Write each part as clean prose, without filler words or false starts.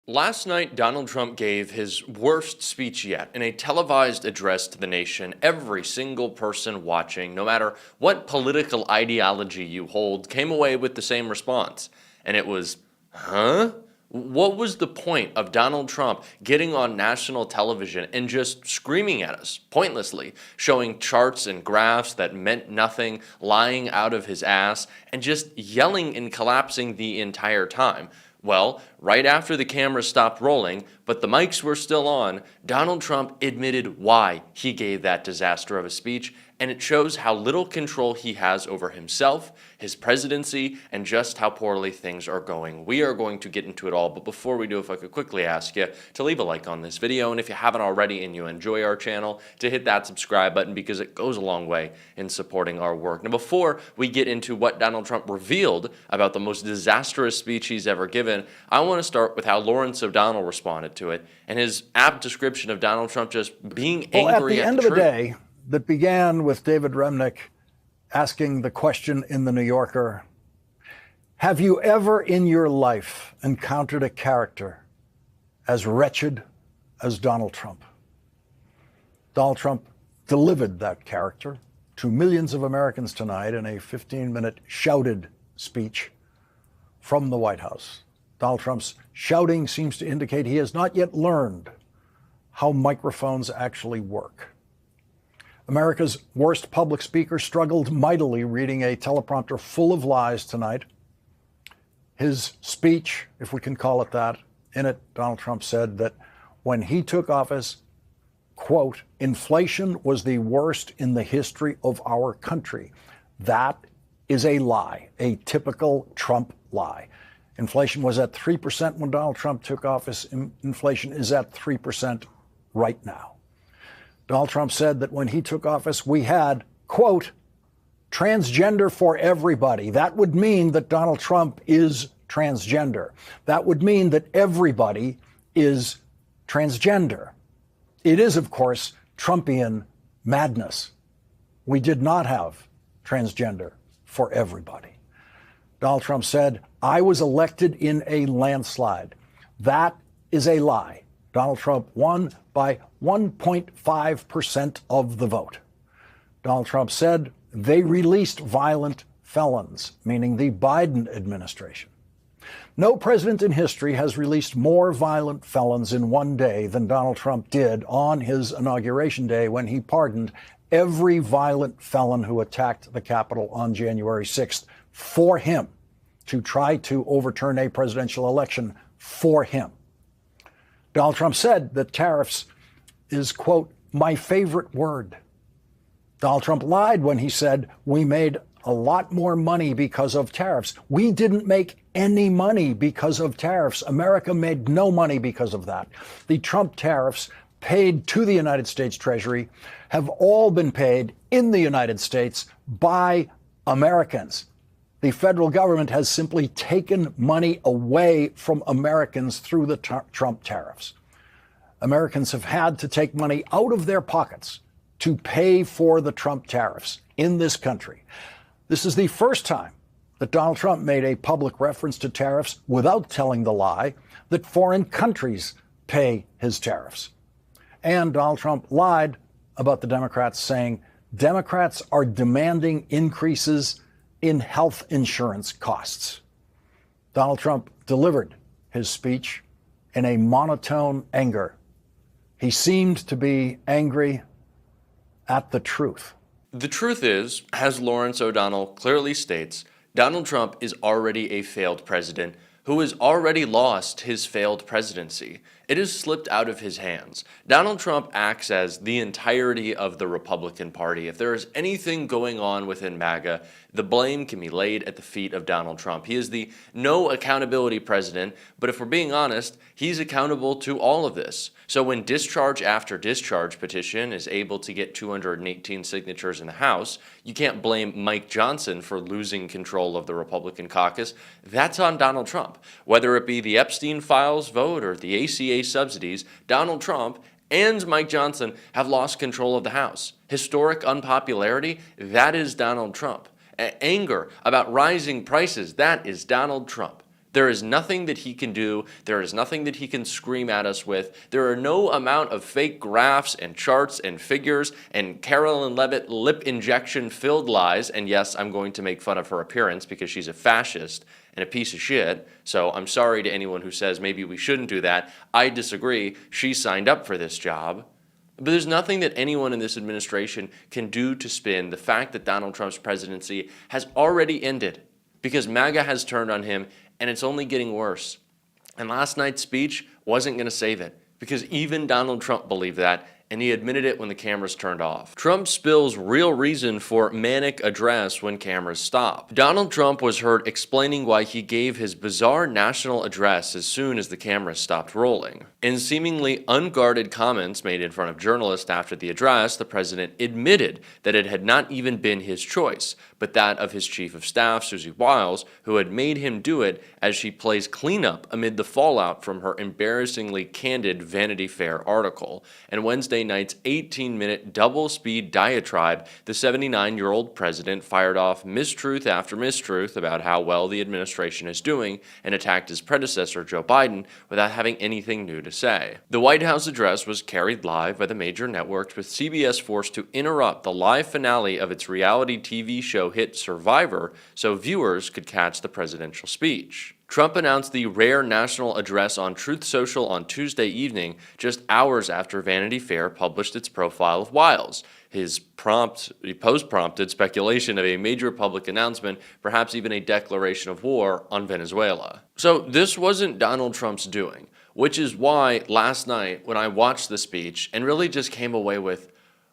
Last night, Donald Trump gave his worst speech yet in a televised address to the nation. Every single person watching, no matter what political ideology you hold, came away with the same response. And it was, huh? What was the point of Donald Trump getting on national television and just screaming at us pointlessly, showing charts and graphs that meant nothing, lying out of his ass, and just yelling and collapsing the entire time? Well, right after the cameras stopped rolling, but the mics were still on, Donald Trump admitted why he gave that disaster of a speech, and it shows how little control he has over himself, his presidency, and just how poorly things are going. We are going to get into it all, but before we do, if I could quickly ask you to leave a like on this video, and if you haven't already and you enjoy our channel, to hit that subscribe button because it goes a long way in supporting our work. Now, before we get into what Donald Trump revealed about the most disastrous speech he's ever given, I want to start with how Lawrence O'Donnell responded to it and his apt description of Donald Trump just being angry at the end of the day, that began with David Remnick asking the question in The New Yorker, have you ever in your life encountered a character as wretched as Donald Trump? Donald Trump delivered that character to millions of Americans tonight in a 15-minute shouted speech from the White House. Donald Trump's shouting seems to indicate he has not yet learned how microphones actually work. America's worst public speaker struggled mightily reading a teleprompter full of lies tonight. His speech, if we can call it that, in it, Donald Trump said that when he took office, quote, inflation was the worst in the history of our country. That is a lie, a typical Trump lie. Inflation was at 3% when Donald Trump took office. Inflation is at 3% right now. Donald Trump said that when he took office, we had, quote, transgender for everybody. That would mean that Donald Trump is transgender. That would mean that everybody is transgender. It is, of course, Trumpian madness. We did not have transgender for everybody. Donald Trump said, I was elected in a landslide. That is a lie. Donald Trump won by 1.5% of the vote. Donald Trump said they released violent felons, meaning the Biden administration. No president in history has released more violent felons in one day than Donald Trump did on his inauguration day when he pardoned every violent felon who attacked the Capitol on January 6th for him, to try to overturn a presidential election for him. Donald Trump said that tariffs is, quote, my favorite word. Donald Trump lied when he said we made a lot more money because of tariffs. We didn't make any money because of tariffs. America made no money because of that. The Trump tariffs paid to the United States Treasury have all been paid in the United States by Americans. The federal government has simply taken money away from Americans through the Trump tariffs. Americans have had to take money out of their pockets to pay for the Trump tariffs in this country. This is the first time that Donald Trump made a public reference to tariffs without telling the lie that foreign countries pay his tariffs. And Donald Trump lied about the Democrats, saying Democrats are demanding increases in health insurance costs. Donald Trump delivered his speech in a monotone anger. He seemed to be angry at the truth. The truth is, as Lawrence O'Donnell clearly states, Donald Trump is already a failed president who has already lost his failed presidency. It has slipped out of his hands. Donald Trump acts as the entirety of the Republican Party. If there is anything going on within MAGA, the blame can be laid at the feet of Donald Trump. He is the no accountability president, but if we're being honest, he's accountable to all of this. So when discharge after discharge petition is able to get 218 signatures in the House, you can't blame Mike Johnson for losing control of the Republican caucus. That's on Donald Trump. Whether it be the Epstein files vote or the ACA subsidies, Donald Trump and Mike Johnson have lost control of the House. Historic unpopularity, that is Donald Trump. Anger about rising prices, that is Donald Trump. There is nothing that he can do. There is nothing that he can scream at us with. There are no amount of fake graphs and charts and figures and Carolyn Levitt lip injection filled lies. And yes, I'm going to make fun of her appearance because she's a fascist and a piece of shit. So I'm sorry to anyone who says maybe we shouldn't do that. I disagree. She signed up for this job. But there's nothing that anyone in this administration can do to spin the fact that Donald Trump's presidency has already ended because MAGA has turned on him, and it's only getting worse. And last night's speech wasn't going to save it because even Donald Trump believed that, and he admitted it when the cameras turned off. Trump spills real reason for manic address when cameras stop. Donald Trump was heard explaining why he gave his bizarre national address as soon as the cameras stopped rolling. In seemingly unguarded comments made in front of journalists after the address, the president admitted that it had not even been his choice, but that of his chief of staff, Susie Wiles, who had made him do it as she plays cleanup amid the fallout from her embarrassingly candid Vanity Fair article. And Wednesday night's 18-minute double-speed diatribe, the 79-year-old president fired off mistruth after mistruth about how well the administration is doing and attacked his predecessor, Joe Biden, without having anything new to say. The White House address was carried live by the major networks, with CBS forced to interrupt the live finale of its reality TV show hit Survivor so viewers could catch the presidential speech. Trump announced the rare national address on Truth Social on Tuesday evening, just hours after Vanity Fair published its profile of Wiles. His post prompted speculation of a major public announcement, perhaps even a declaration of war on Venezuela. So this wasn't Donald Trump's doing, which is why last night when I watched the speech and really just came away with,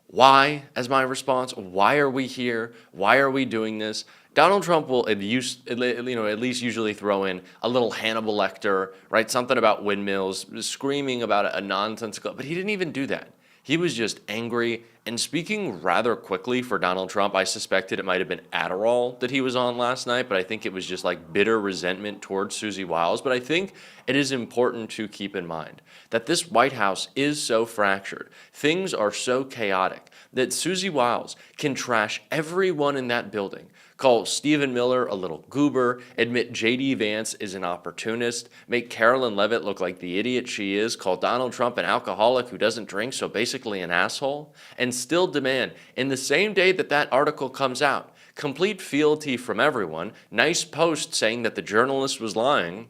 why as my response? Why are we here? Why are we doing this? Donald Trump will at least usually throw in a little Hannibal Lecter, right? Something about windmills, screaming about a nonsensical, but he didn't even do that. He was just angry and speaking rather quickly for Donald Trump. I suspected it might have been Adderall that he was on last night, but I think it was just like bitter resentment towards Susie Wiles. But I think it is important to keep in mind that this White House is so fractured, things are so chaotic, that Susie Wiles can trash everyone in that building, call Stephen Miller a little goober, admit J.D. Vance is an opportunist, make Carolyn Levitt look like the idiot she is, call Donald Trump an alcoholic who doesn't drink, so basically an asshole, and still demand, in the same day that that article comes out, complete fealty from everyone, nice post saying that the journalist was lying,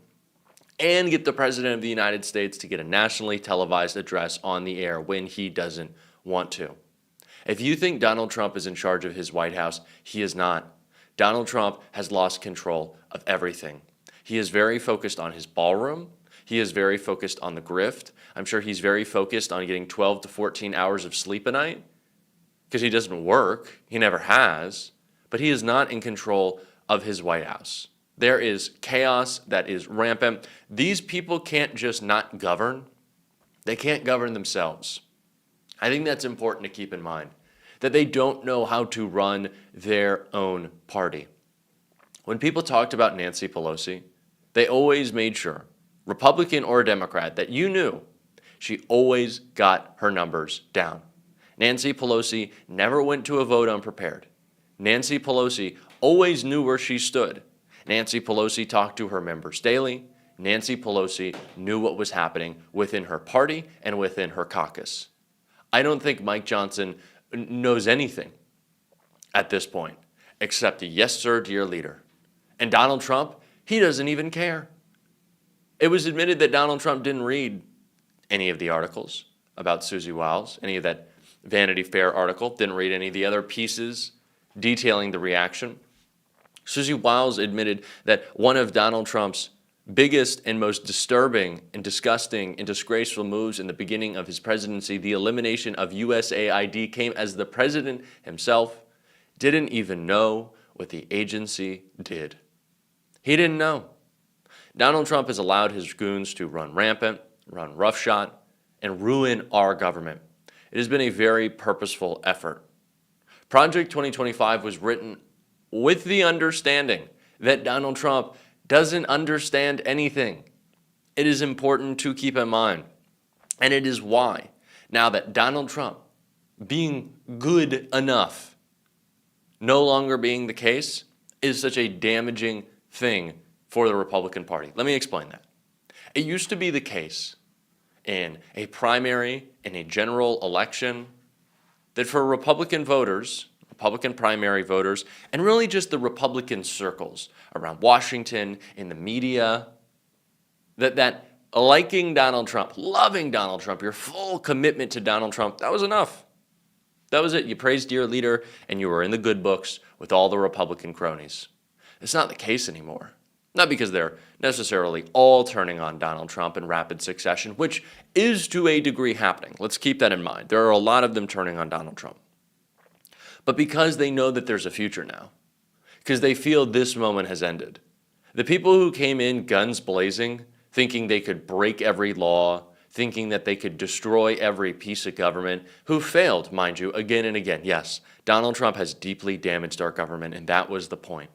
and get the President of the United States to get a nationally televised address on the air when he doesn't want to. If you think Donald Trump is in charge of his White House, he is not. Donald Trump has lost control of everything. He is very focused on his ballroom. He is very focused on the grift. I'm sure he's very focused on getting 12 to 14 hours of sleep a night because he doesn't work. He never has. But he is not in control of his White House. There is chaos that is rampant. These people can't just not govern. They can't govern themselves. I think that's important to keep in mind, that they don't know how to run their own party. When people talked about Nancy Pelosi, they always made sure, Republican or Democrat, that you knew she always got her numbers down. Nancy Pelosi never went to a vote unprepared. Nancy Pelosi always knew where she stood. Nancy Pelosi talked to her members daily. Nancy Pelosi knew what was happening within her party and within her caucus. I don't think Mike Johnson knows anything at this point except a yes sir dear leader. And Donald Trump, he doesn't even care. It was admitted that Donald Trump didn't read any of the articles about Susie Wiles, any of that Vanity Fair article, didn't read any of the other pieces detailing the reaction. Susie Wiles admitted that one of Donald Trump's biggest and most disturbing and disgusting and disgraceful moves in the beginning of his presidency, the elimination of USAID, came as the president himself didn't even know what the agency did. He didn't know. Donald Trump has allowed his goons to run rampant, run roughshod, and ruin our government. It has been a very purposeful effort. Project 2025 was written with the understanding that Donald Trump doesn't understand anything. It is important to keep in mind. And it is why, now that Donald Trump, being good enough, no longer being the case, is such a damaging thing for the Republican Party. Let me explain that. It used to be the case in a primary, in a general election, that for Republican voters, Republican primary voters, and really just the Republican circles around Washington, in the media, that liking Donald Trump, loving Donald Trump, your full commitment to Donald Trump, that was enough. That was it. You praised your leader and you were in the good books with all the Republican cronies. It's not the case anymore. Not because they're necessarily all turning on Donald Trump in rapid succession, which is to a degree happening. Let's keep that in mind. There are a lot of them turning on Donald Trump. But because they know that there's a future now, because they feel this moment has ended. The people who came in guns blazing, thinking they could break every law, thinking that they could destroy every piece of government, who failed, mind you, again and again. Yes, Donald Trump has deeply damaged our government, and that was the point.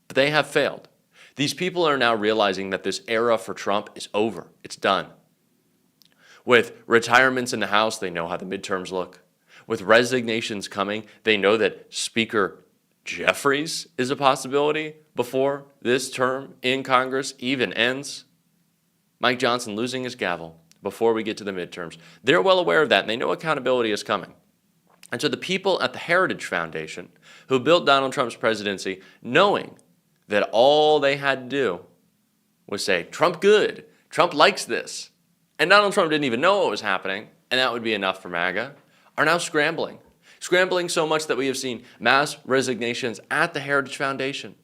But they have failed. These people are now realizing that this era for Trump is over. It's done. With retirements in the House, they know how the midterms look. With resignations coming, they know that Speaker Jeffries is a possibility before this term in Congress even ends. Mike Johnson losing his gavel before we get to the midterms. They're well aware of that, and they know accountability is coming. And so the people at the Heritage Foundation who built Donald Trump's presidency, knowing that all they had to do was say, Trump good, Trump likes this, and Donald Trump didn't even know what was happening, and that would be enough for MAGA, are now scrambling. Scrambling so much that we have seen mass resignations at the Heritage Foundation.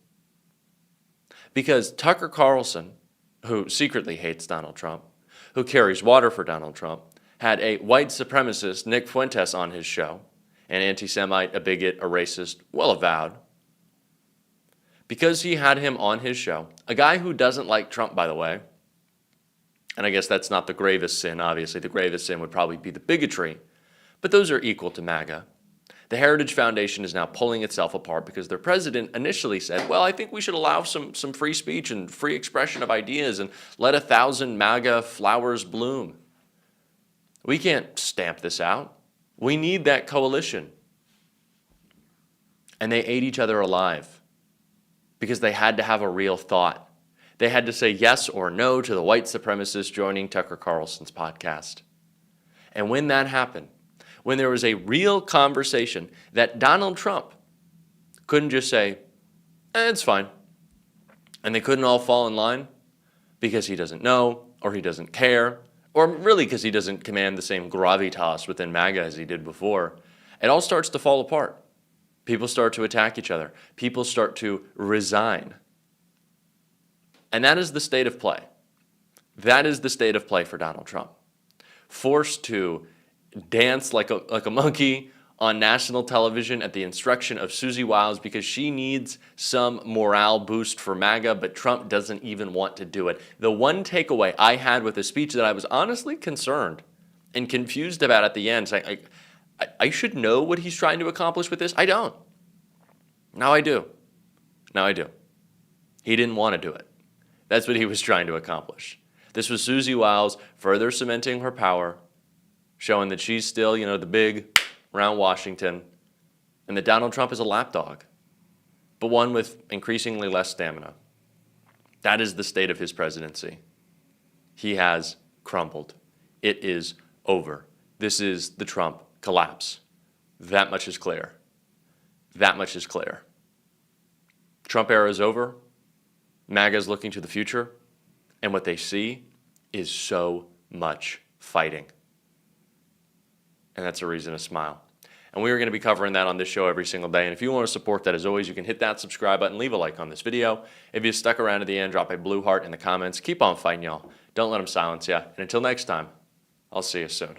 Because Tucker Carlson, who secretly hates Donald Trump, who carries water for Donald Trump, had a white supremacist, Nick Fuentes, on his show, an anti-Semite, a bigot, a racist, well avowed. Because he had him on his show, a guy who doesn't like Trump, by the way, and I guess that's not the gravest sin, obviously. The gravest sin would probably be the bigotry, but those are equal to MAGA. The Heritage Foundation is now pulling itself apart because their president initially said, well, I think we should allow some free speech and free expression of ideas and let 1,000 MAGA flowers bloom. We can't stamp this out. We need that coalition. And they ate each other alive because they had to have a real thought. They had to say yes or no to the white supremacists joining Tucker Carlson's podcast. And when that happened, when there was a real conversation that Donald Trump couldn't just say, it's fine, and they couldn't all fall in line because he doesn't know or he doesn't care, or really because he doesn't command the same gravitas within MAGA as he did before, it all starts to fall apart. People start to attack each other. People start to resign. And that is the state of play. That is the state of play for Donald Trump. Forced to dance like a monkey on national television at the instruction of Susie Wiles because she needs some morale boost for MAGA, but Trump doesn't even want to do it. The one takeaway I had with the speech that I was honestly concerned and confused about at the end, saying, I should know what he's trying to accomplish with this. I don't. Now I do. Now I do. He didn't want to do it. That's what he was trying to accomplish. This was Susie Wiles further cementing her power, showing that she's still, the big around Washington, and that Donald Trump is a lapdog, but one with increasingly less stamina. That is the state of his presidency. He has crumbled. It is over. This is the Trump collapse. That much is clear. That much is clear. Trump era is over. MAGA is looking to the future, and what they see is so much fighting. And that's a reason to smile. And we are going to be covering that on this show every single day. And if you want to support that, as always, you can hit that subscribe button, leave a like on this video. If you stuck around to the end, drop a blue heart in the comments. Keep on fighting, y'all. Don't let them silence you. And until next time, I'll see you soon.